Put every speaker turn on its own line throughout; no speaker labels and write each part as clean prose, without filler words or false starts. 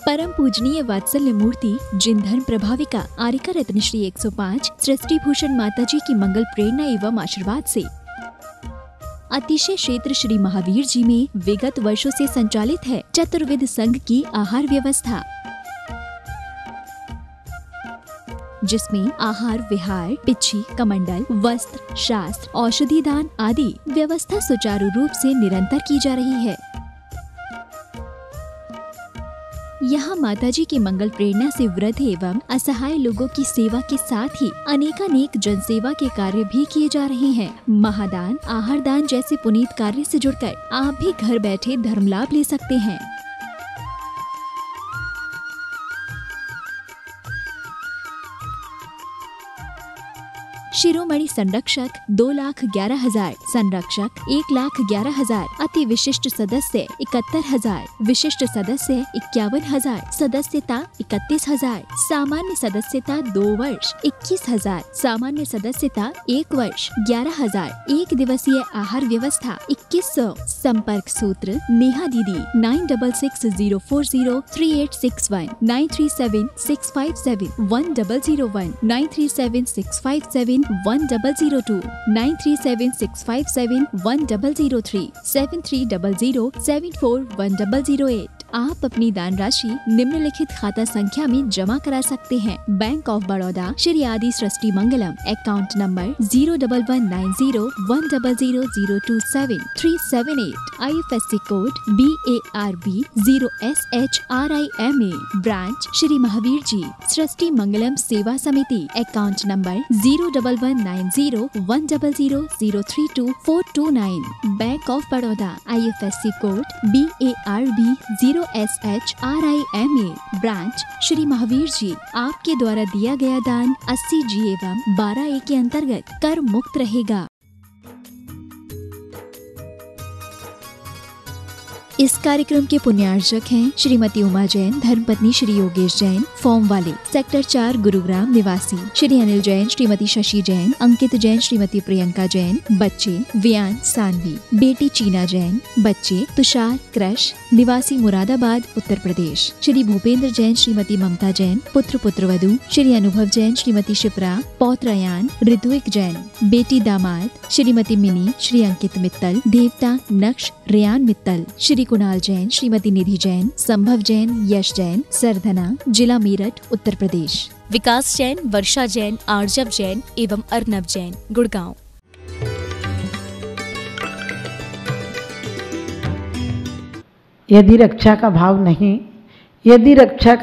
परम पूजनीय वात्सल्य मूर्ति जिन धर्म प्रभाविका आरिका रत्न श्री 105 सृष्टि भूषण माता जी की मंगल प्रेरणा एवं आशीर्वाद से अतिशय क्षेत्र श्री महावीर जी में विगत वर्षों से संचालित है चतुर्विध संघ की आहार व्यवस्था, जिसमें आहार विहार, पिच्छी, कमंडल, वस्त्र, शास्त्र, औषधि दान आदि व्यवस्था सुचारू रूप से निरंतर की जा रही है। यहाँ माताजी की मंगल प्रेरणा से वृद्ध एवं असहाय लोगों की सेवा के साथ ही अनेकानेक जनसेवा के कार्य भी किए जा रहे हैं। महादान, आहार दान जैसे पुनीत कार्य से जुड़कर आप भी घर बैठे धर्म लाभ ले सकते हैं। शिरोमणि संरक्षक 2,11,000, संरक्षक 1,11,000, अति विशिष्ट सदस्य 71,000, विशिष्ट सदस्य 51,000, सदस्यता 31,000, सामान्य सदस्यता 2 वर्ष 21,000, सामान्य सदस्यता 1 वर्ष 11,000, एक दिवसीय आहार व्यवस्था 2100। संपर्क सूत्र नेहा दीदी 9660403861, 9376571001, 9376571002, 9376571003, 7300741008। आप अपनी दान राशि निम्नलिखित खाता संख्या में जमा करा सकते हैं। Bank of Baroda Shri Adi Srishti Mangalam, account number 0119010027378, IFSC code BARB 0SHRIMA, branch Shri Mahavir ji Srishti Mangalam Seva Samiti, account number 0119010032429, bank of Baroda, IFSC code BARB 0SHRIMA, branch Shri Mahavir ji. आपके द्वारा दिया गया दान 80G एवं 12A के अंतर्गत कर मुक्त रहेगा। इस कार्यक्रम के पुण्यार्चक हैं श्रीमती उमा जैन, धर्मपत्नी श्री योगेश जैन, फॉर्म वाले, सेक्टर 4, गुरुग्राम निवासी, श्री अनिल जैन, श्रीमती शशि जैन, अंकित जैन, श्रीमती प्रियंका जैन, बच्चे वियान सानवी, बेटी चीना जैन, बच्चे तुषार क्रश, निवासी मुरादाबाद उत्तर प्रदेश, श्री भूपेंद्र जैन, श्रीमती ममता जैन, पुत्र पुत्रवधू श्री अनुभव जैन, श्रीमती शिप्रा, पौत्र अयान, ऋत्विक जैन, बेटी दामाद श्रीमती मिनी, श्री अंकित मित्तल, देवता नक्श रियान मित्तल, श्री कुणाल जैन, श्रीमती निधि जैन, संभव जैन, यश जैन, सरधना, जिला मेरठ उत्तर प्रदेश, विकास जैन, वर्षा जैन, आर्जव जैन एवं अर्नव जैन, गुड़गांव।
यदि रक्षा का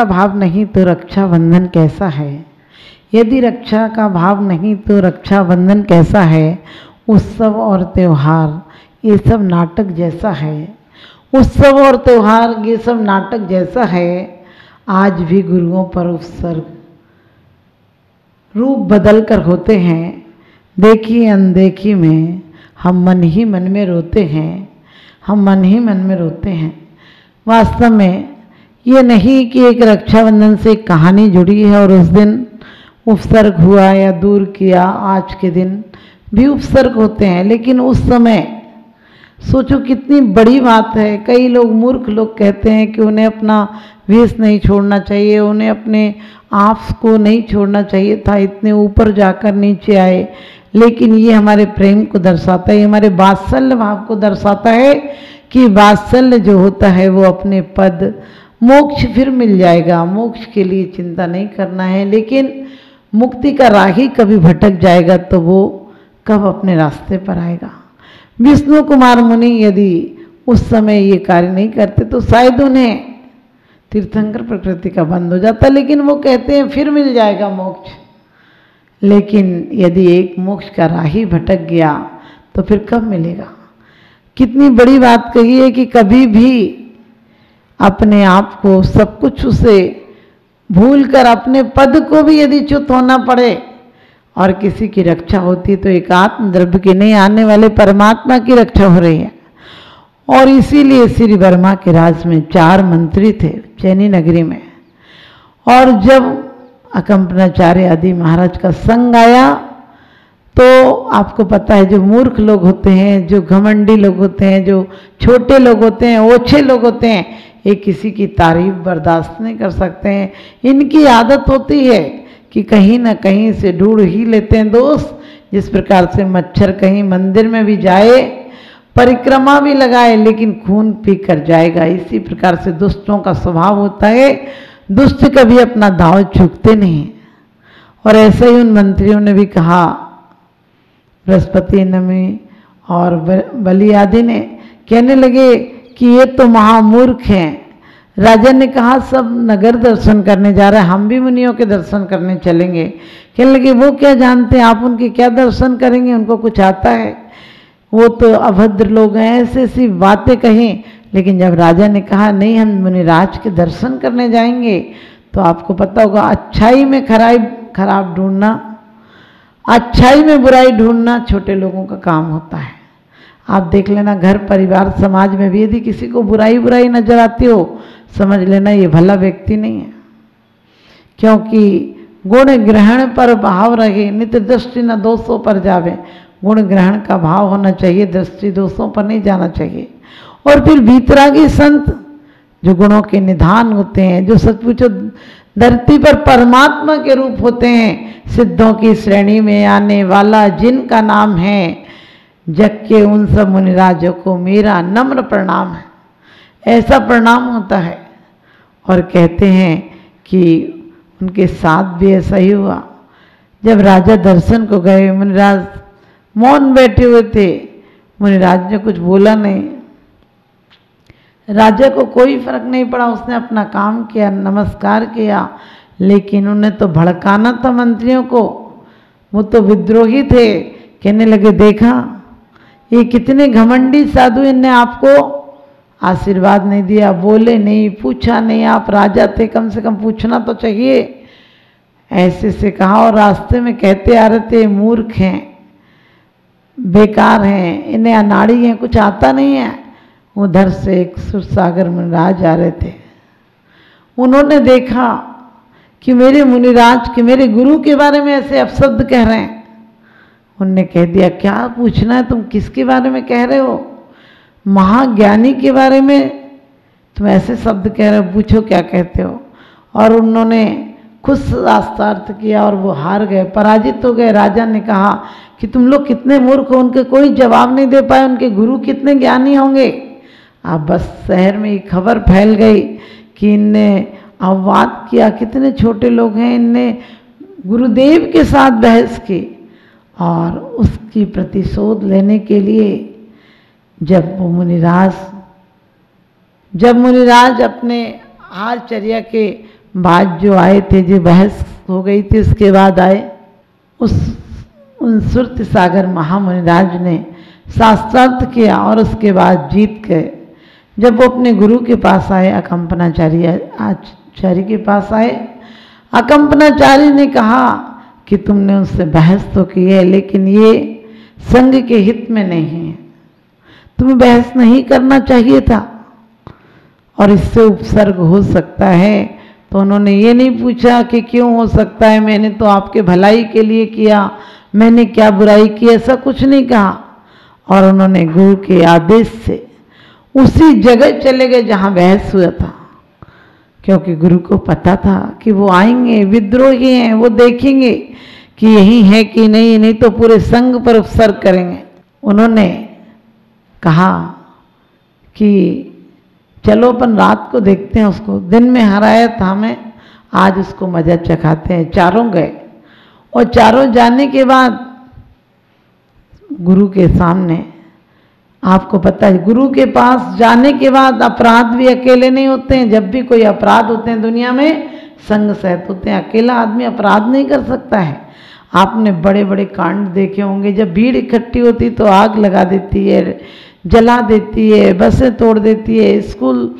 भाव नहीं तो रक्षा बंधन कैसा है? यदि रक्षा का भाव नहीं तो रक्षा बंधन कैसा है? उत्सव और त्योहार ये सब नाटक जैसा है। उत्सव और त्योहार ये सब नाटक जैसा है। आज भी गुरुओं पर उत्सर्ग रूप बदल कर होते हैं। देखी अनदेखी में हम मन ही मन में रोते हैं। वास्तव में ये नहीं कि एक रक्षाबंधन से एक कहानी जुड़ी है और उस दिन उपसर्ग हुआ या दूर किया। आज के दिन भी उपसर्ग होते हैं, लेकिन उस समय सोचो कितनी बड़ी बात है। कई लोग, मूर्ख लोग कहते हैं कि उन्हें अपना वेश नहीं छोड़ना चाहिए, उन्हें अपने आप को नहीं छोड़ना चाहिए था, इतने ऊपर जाकर नीचे आए। लेकिन ये हमारे प्रेम को दर्शाता है, हमारे वात्सल्य भाव को दर्शाता है कि वात्सल्य जो होता है वो अपने पद मोक्ष फिर मिल जाएगा। मोक्ष के लिए चिंता नहीं करना है, लेकिन मुक्ति का राही कभी भटक जाएगा तो वो कब अपने रास्ते पर आएगा। विष्णु कुमार मुनि यदि उस समय ये कार्य नहीं करते तो शायद उन्हें तीर्थंकर प्रकृति का बंध हो जाता, लेकिन वो कहते हैं फिर मिल जाएगा मोक्ष। लेकिन यदि एक मोक्ष का राही भटक गया तो फिर कब मिलेगा? कितनी बड़ी बात कही है कि कभी भी अपने आप को सब कुछ उसे भूलकर अपने पद को भी यदि च्युत होना पड़े और किसी की रक्षा होती तो एक आत्म द्रव्य की नहीं, आने वाले परमात्मा की रक्षा हो रही है। और इसीलिए श्री वर्मा के राज में 4 मंत्री थे चैनी नगरी में, और जब अकंपनाचार्य आदि महाराज का संग आया तो आपको पता है जो मूर्ख लोग होते हैं, जो घमंडी लोग होते हैं, जो छोटे लोग होते हैं, ओछे लोग होते हैं, ये किसी की तारीफ बर्दाश्त नहीं कर सकते हैं। इनकी आदत होती है कि कहीं ना कहीं से ढूंढ ही लेते हैं दोस्त। जिस प्रकार से मच्छर कहीं मंदिर में भी जाए, परिक्रमा भी लगाए, लेकिन खून पी कर जाएगा। इसी प्रकार से दुष्टों का स्वभाव होता है, दुष्ट कभी अपना दांव चूकते नहीं। और ऐसे ही उन मंत्रियों ने भी कहा, बृहस्पति नमी और बलि आदि ने कहने लगे कि ये तो महामूर्ख हैं। राजा ने कहा सब नगर दर्शन करने जा रहे हैं, हम भी मुनियों के दर्शन करने चलेंगे। कहने लगे वो क्या जानते हैं, आप उनके क्या दर्शन करेंगे, उनको कुछ आता है, वो तो अभद्र लोग हैं। ऐसी ऐसी बातें कहीं। लेकिन जब राजा ने कहा नहीं हम मुनिराज के दर्शन करने जाएंगे, तो आपको पता होगा अच्छाई में खराब ढूंढना, अच्छाई में बुराई ढूंढना छोटे लोगों का काम होता है। आप देख लेना घर परिवार समाज में भी यदि किसी को बुराई नजर आती हो, समझ लेना ये भला व्यक्ति नहीं है। क्योंकि गुण ग्रहण पर भाव रहे, नित्य दृष्टि न दोषों पर जावे। गुण ग्रहण का भाव होना चाहिए, दृष्टि दोषों पर नहीं जाना चाहिए। और फिर भीतरागी संत जो गुणों के निधान होते हैं, जो सचमुच धरती पर परमात्मा के रूप होते हैं, सिद्धों की श्रेणी में आने वाला जिनका नाम है, जग के उन सब मुनिराजों को मेरा नम्र प्रणाम है। ऐसा प्रणाम होता है। और कहते हैं कि उनके साथ भी ऐसा ही हुआ। जब राजा दर्शन को गए, मुनिराज मौन बैठे हुए थे, मुनिराज ने कुछ बोला नहीं। राजा को कोई फर्क नहीं पड़ा, उसने अपना काम किया, नमस्कार किया। लेकिन उन्हें तो भड़काना था मंत्रियों को, वो तो विद्रोही थे। कहने लगे देखा ये कितने घमंडी साधु, इनने आपको आशीर्वाद नहीं दिया, बोले नहीं, पूछा नहीं, आप राजा थे, कम से कम पूछना तो चाहिए। ऐसे से कहा। और रास्ते में कहते आ रहे थे मूर्ख हैं, बेकार हैं, इन्हें अनाड़ी हैं, कुछ आता नहीं है। उधर से एक सुरसागर मुनिराज आ रहे थे। उन्होंने देखा कि मेरे मुनिराज के, मेरे गुरु के बारे में ऐसे अपशब्द कह रहे हैं। उनने कह दिया क्या पूछना है, तुम किसके बारे में कह रहे हो? महाज्ञानी के बारे में तुम ऐसे शब्द कह रहे हो, पूछो क्या कहते हो। और उन्होंने खुद शास्त्रार्थ किया और वो हार गए, पराजित हो गए। राजा ने कहा कि तुम लोग कितने मूर्ख हो, उनके कोई जवाब नहीं दे पाए, उनके गुरु कितने ज्ञानी होंगे। अब बस शहर में ये खबर फैल गई कि इनने अपवाद किया, कितने छोटे लोग हैं, इनने गुरुदेव के साथ बहस की। और उसकी प्रतिशोध लेने के लिए जब मुनिराज अपने हारचर्या के बाद जो आए थे, जो बहस हो गई थी उसके बाद आए, उन सुरत सागर महामुनिराज ने शास्त्रार्थ किया और उसके बाद जीत गए। जब वो अपने गुरु के पास आए, आचार्य के पास आए, अकंपनाचार्य ने कहा कि तुमने उससे बहस तो की है, लेकिन ये संघ के हित में नहीं है, तुम्हें बहस नहीं करना चाहिए था और इससे उपसर्ग हो सकता है। तो उन्होंने ये नहीं पूछा कि क्यों हो सकता है, मैंने तो आपके भलाई के लिए किया, मैंने क्या बुराई की, ऐसा कुछ नहीं कहा। और उन्होंने गुरु के आदेश से उसी जगह चले गए जहाँ बहस हुआ था, क्योंकि गुरु को पता था कि वो आएंगे, विद्रोही हैं, वो देखेंगे कि यही है कि नहीं, नहीं तो पूरे संघ पर उपसर्ग करेंगे। उन्होंने कहा कि चलो अपन रात को देखते हैं उसको, दिन में हराया था हमें, आज उसको मजा चखाते हैं। चारों गए और चारों जाने के बाद गुरु के सामने, आपको पता है गुरु के पास जाने के बाद अपराध भी अकेले नहीं होते हैं। जब भी कोई अपराध होते हैं दुनिया में, संग सहित होते हैं, अकेला आदमी अपराध नहीं कर सकता है। आपने बड़े बड़े कांड देखे होंगे, जब भीड़ इकट्ठी होती तो आग लगा देती है, जला देती है, बसें तोड़ देती है, स्कूल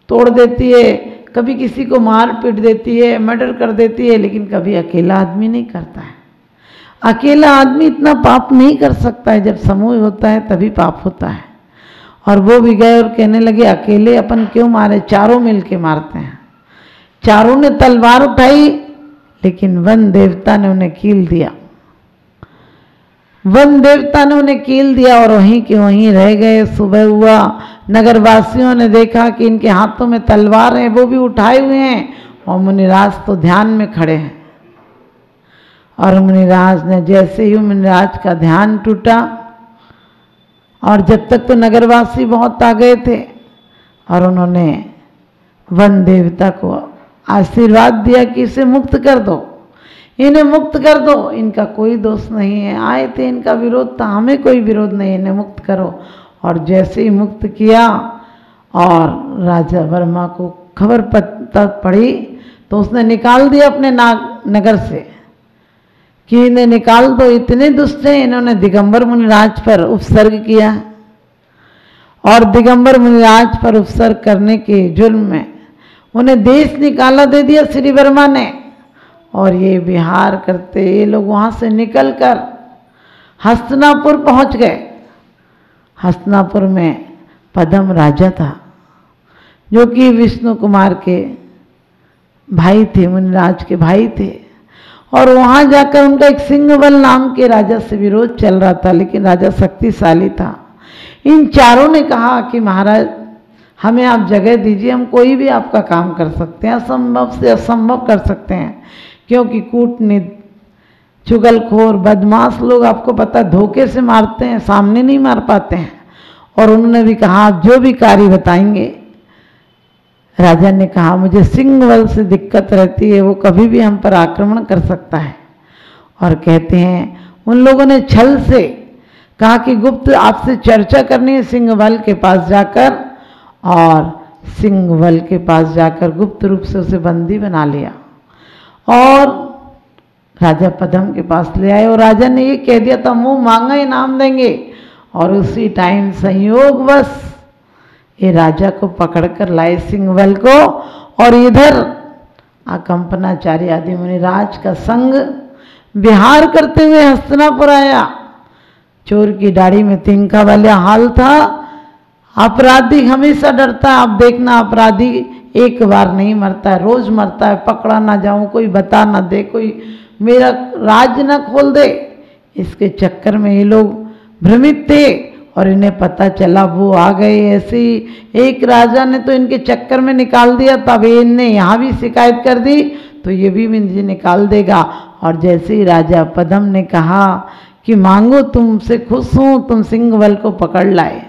तोड़ देती है, कभी किसी को मार पीट देती है, मर्डर कर देती है, लेकिन कभी अकेला आदमी नहीं करता है। अकेला आदमी इतना पाप नहीं कर सकता है, जब समूह होता है तभी पाप होता है। और वो भी गए और कहने लगे अकेले अपन क्यों मारे, चारों मिलके मारते हैं। चारों ने तलवार उठाई, लेकिन वन देवता ने उन्हें कील दिया। वन देवता ने उन्हें कील दिया और वहीं के वहीं रह गए। सुबह हुआ, नगरवासियों ने देखा कि इनके हाथों में तलवार है, वो भी उठाए हुए हैं, और मुनिराज तो ध्यान में खड़े हैं। और मुनिराज ने जैसे ही मुनिराज का ध्यान टूटा, और जब तक तो नगरवासी बहुत आ गए थे, और उन्होंने वन देवता को आशीर्वाद दिया कि इसे मुक्त कर दो, इन्हें मुक्त कर दो, इनका कोई दोष नहीं है, आए थे इनका विरोध था, हमें कोई विरोध नहीं, इन्हें मुक्त करो। और जैसे ही मुक्त किया और राजा वर्मा को खबर पता पड़ी तो उसने निकाल दिया अपने नगर से कि इन्हें निकाल दो, इतने दुष्ट हैं। इन्होंने दिगंबर मुनिराज पर उपसर्ग किया, और दिगंबर मुनिराज पर उपसर्ग करने के जुर्म में उन्हें देश निकाला दे दिया श्री वर्मा ने। और ये विहार करते ये लोग वहाँ से निकलकर हस्तिनापुर पहुँच गए। हस्तिनापुर में पद्म राजा था, जो कि विष्णु कुमार के भाई थे, मुनिराज के भाई थे। और वहाँ जाकर उनका एक सिंहबल नाम के राजा से विरोध चल रहा था, लेकिन राजा शक्तिशाली था। इन चारों ने कहा कि महाराज हमें आप जगह दीजिए, हम कोई भी आपका काम कर सकते हैं, असंभव से असंभव कर सकते हैं, क्योंकि कूटनीति, चुगलखोर, बदमाश लोग आपको पता धोखे से मारते हैं, सामने नहीं मार पाते हैं। और उन्होंने भी कहा आप जो भी कार्य बताएंगे। राजा ने कहा मुझे सिंहबल से दिक्कत रहती है, वो कभी भी हम पर आक्रमण कर सकता है। और कहते हैं उन लोगों ने छल से कहा कि गुप्त आपसे चर्चा करनी है सिंहबल के पास जाकर, और सिंहबल के पास जाकर गुप्त रूप से उसे बंदी बना लिया और राजा पद्म के पास ले आए। और राजा ने ये कह दिया था मुंह मांगा इनाम देंगे, और उसी टाइम संयोगवश ये राजा को पकड़कर लाए सिंहबल को। और इधर अकंपनाचार्य आदि मुनिराज का संग विहार करते हुए हस्तिनापुर आया। चोर की दाढ़ी में तिनका वाला हाल था। अपराधी हमेशा डरता है, आप देखना अपराधी एक बार नहीं मरता है, रोज मरता है, पकड़ा ना जाऊं, कोई बता ना दे, कोई मेरा राज ना खोल दे। इसके चक्कर में ये लोग भ्रमित थे, और इन्हें पता चला वो आ गए। ऐसे ही एक राजा ने तो इनके चक्कर में निकाल दिया, तब इनने यहाँ भी शिकायत कर दी तो ये भी मुझे निकाल देगा। और जैसे ही राजा पद्म ने कहा कि मांगो, तुमसे खुश हूँ, तुम सिंहबल को पकड़ लाए,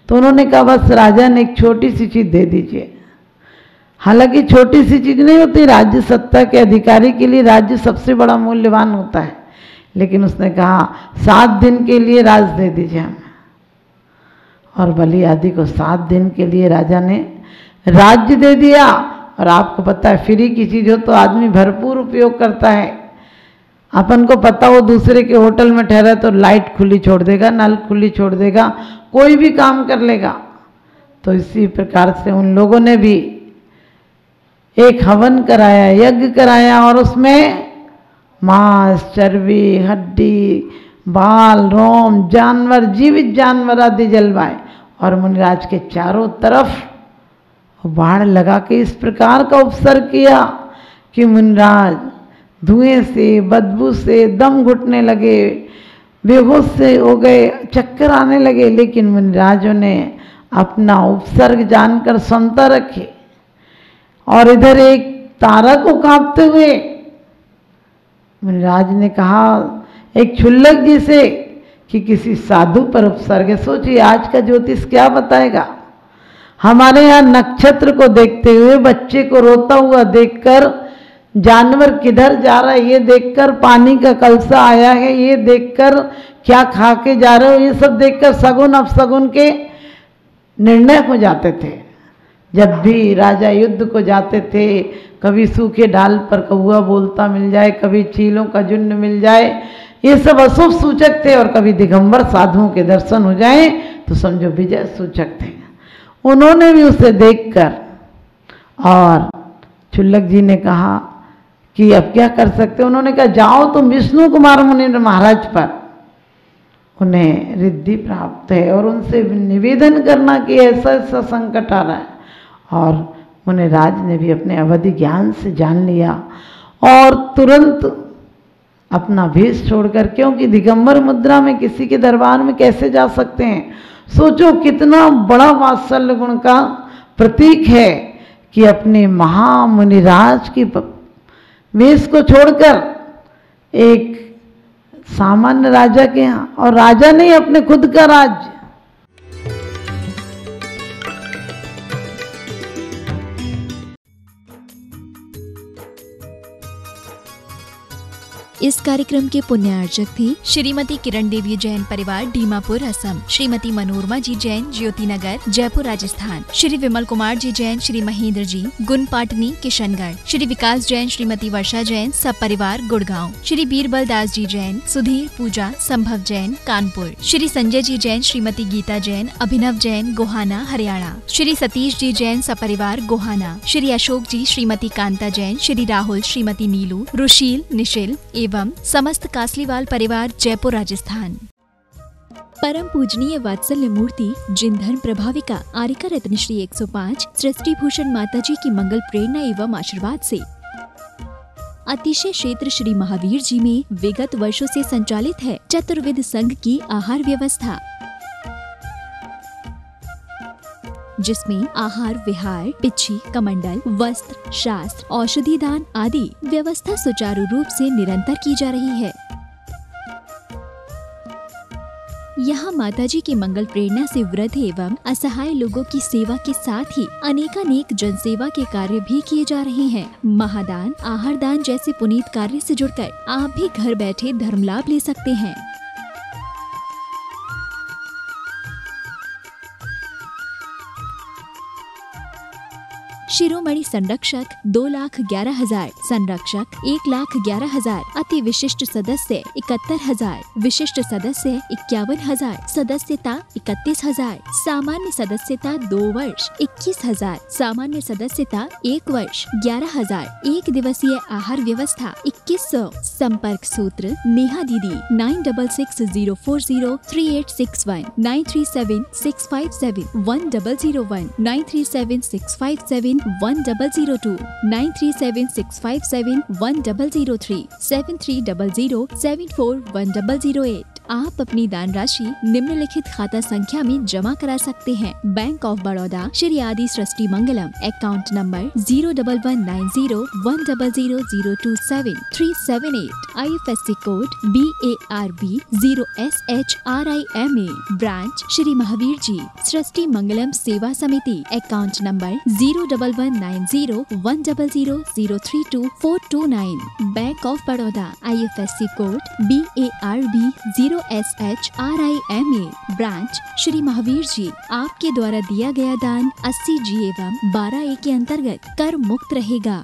तो उन्होंने कहा बस राजा ने एक छोटी सी चीज़ दे दीजिए। हालांकि छोटी सी चीज़ नहीं होती, राज्य सत्ता के अधिकारी के लिए राज्य सबसे बड़ा मूल्यवान होता है, लेकिन उसने कहा 7 दिन के लिए राज दे दीजिए हमें। और बलि आदि को 7 दिन के लिए राजा ने राज्य दे दिया। और आपको पता है फ्री की चीज़ हो तो आदमी भरपूर उपयोग करता है। अपन को पता हो दूसरे के होटल में ठहरा तो लाइट खुली छोड़ देगा, नल खुली छोड़ देगा, कोई भी काम कर लेगा। तो इसी प्रकार से उन लोगों ने भी एक हवन कराया, यज्ञ कराया, और उसमें मांस, चर्बी, हड्डी, बाल, रोम, जानवर, जीवित जानवर आदि जलवाए। और मुनिराज के चारों तरफ बाण लगा के इस प्रकार का उपसर्ग किया कि मुनिराज धुएं से, बदबू से दम घुटने लगे, बेहोश से हो गए, चक्कर आने लगे। लेकिन मुनिराजों ने अपना उपसर्ग जानकर समता रखे। और इधर एक तारा को कांपते हुए मुनिराज ने कहा एक क्षुल्लक जी से कि किसी साधु पर उपसर्ग है। सोचिए आज का ज्योतिष क्या बताएगा। हमारे यहाँ नक्षत्र को देखते हुए, बच्चे को रोता हुआ देखकर, जानवर किधर जा रहा है ये देखकर, पानी का कलसा आया है ये देखकर, क्या खा के जा रहे हो ये सब देखकर सगुन अपसगुन के निर्णय हो जाते थे। जब भी राजा युद्ध को जाते थे, कभी सूखे डाल पर कौआ बोलता मिल जाए, कभी चीलों का झुंड मिल जाए, ये सब अशुभ सूचक थे। और कभी दिगंबर साधुओं के दर्शन हो जाए तो समझो विजय सूचक थे। उन्होंने भी उसे देखकर, और क्षुल्लक जी ने कहा कि अब क्या कर सकते। उन्होंने कहा जाओ तुम विष्णु कुमार मुनि महाराज पर, उन्हें रिद्धि प्राप्त है, और उनसे निवेदन करना कि ऐसा ऐसा संकट आ रहा है। और मुनिराज ने भी अपने अवधि ज्ञान से जान लिया, और तुरंत अपना भेष छोड़कर, क्योंकि दिगंबर मुद्रा में किसी के दरबार में कैसे जा सकते हैं। सोचो कितना बड़ा वात्सल्य गुण का प्रतीक है कि अपने महामुनिराज की वेश को छोड़कर एक सामान्य राजा के यहाँ, और राजा नहीं, अपने खुद का राज्य।
इस कार्यक्रम के पुण्यार्चक थे श्रीमती किरण देवी जैन परिवार डीमापुर असम, श्रीमती मनोरमा जी जैन ज्योति नगर जयपुर राजस्थान, श्री विमल कुमार जी जैन श्री महेंद्र जी गुनपाटनी किशनगढ़, श्री विकास जैन श्रीमती वर्षा जैन सब परिवार गुड़गांव, श्री बीरबल दास जी जैन सुधीर पूजा संभव जैन कानपुर, श्री संजय जी जैन श्रीमती गीता जैन अभिनव जैन गोहाना हरियाणा, श्री सतीश जी जैन सपरिवार गोहाना, श्री अशोक जी श्रीमती कांता जैन, श्री राहुल श्रीमती नीलू रुशील निशिल एवं समस्त कासलीवाल परिवार जयपुर राजस्थान। परम पूजनीय वात्सल्य मूर्ति जिन धर्म प्रभाविका आरिका रत्न श्री 105 सृष्टि भूषण माता जी की मंगल प्रेरणा एवं आशीर्वाद से अतिशय क्षेत्र श्री महावीर जी में विगत वर्षों से संचालित है चतुर्विध संघ की आहार व्यवस्था, जिसमें आहार विहार पिच्छी कमंडल वस्त्र शास्त्र औषधि दान आदि व्यवस्था सुचारू रूप से निरंतर की जा रही है। यहाँ माताजी की मंगल प्रेरणा से वृद्ध एवं असहाय लोगों की सेवा के साथ ही अनेकानेक जनसेवा के कार्य भी किए जा रहे हैं। महादान आहार दान जैसे पुनीत कार्य से जुड़कर आप भी घर बैठे धर्म लाभ ले सकते हैं। शिरोमणि संरक्षक 2,11,000, संरक्षक 1,11,000, अति विशिष्ट सदस्य 71,000, विशिष्ट सदस्य 51,000, सदस्यता 31,000, सामान्य सदस्यता 2 वर्ष 21,000, सामान्य सदस्यता 1 वर्ष 11,000, एक दिवसीय आहार व्यवस्था 2100। संपर्क सूत्र नेहा दीदी 9660403861 9376571001 9376571002 9376571003 7300741008। आप अपनी दान राशि निम्नलिखित खाता संख्या में जमा करा सकते हैं। Bank of Baroda Shri Adi Srishti Mangalam, account number 0119010027378, IFSC code BARB 0SHRIMA, branch Shri Mahavir ji Srishti Mangalam Seva Samiti, account number 01190100032 bank of Baroda, IFSC code BARB 0SHRIMA, branch Shri Mahavir ji. आपके द्वारा दिया गया दान 80G एवं 12A के अंतर्गत कर मुक्त रहेगा।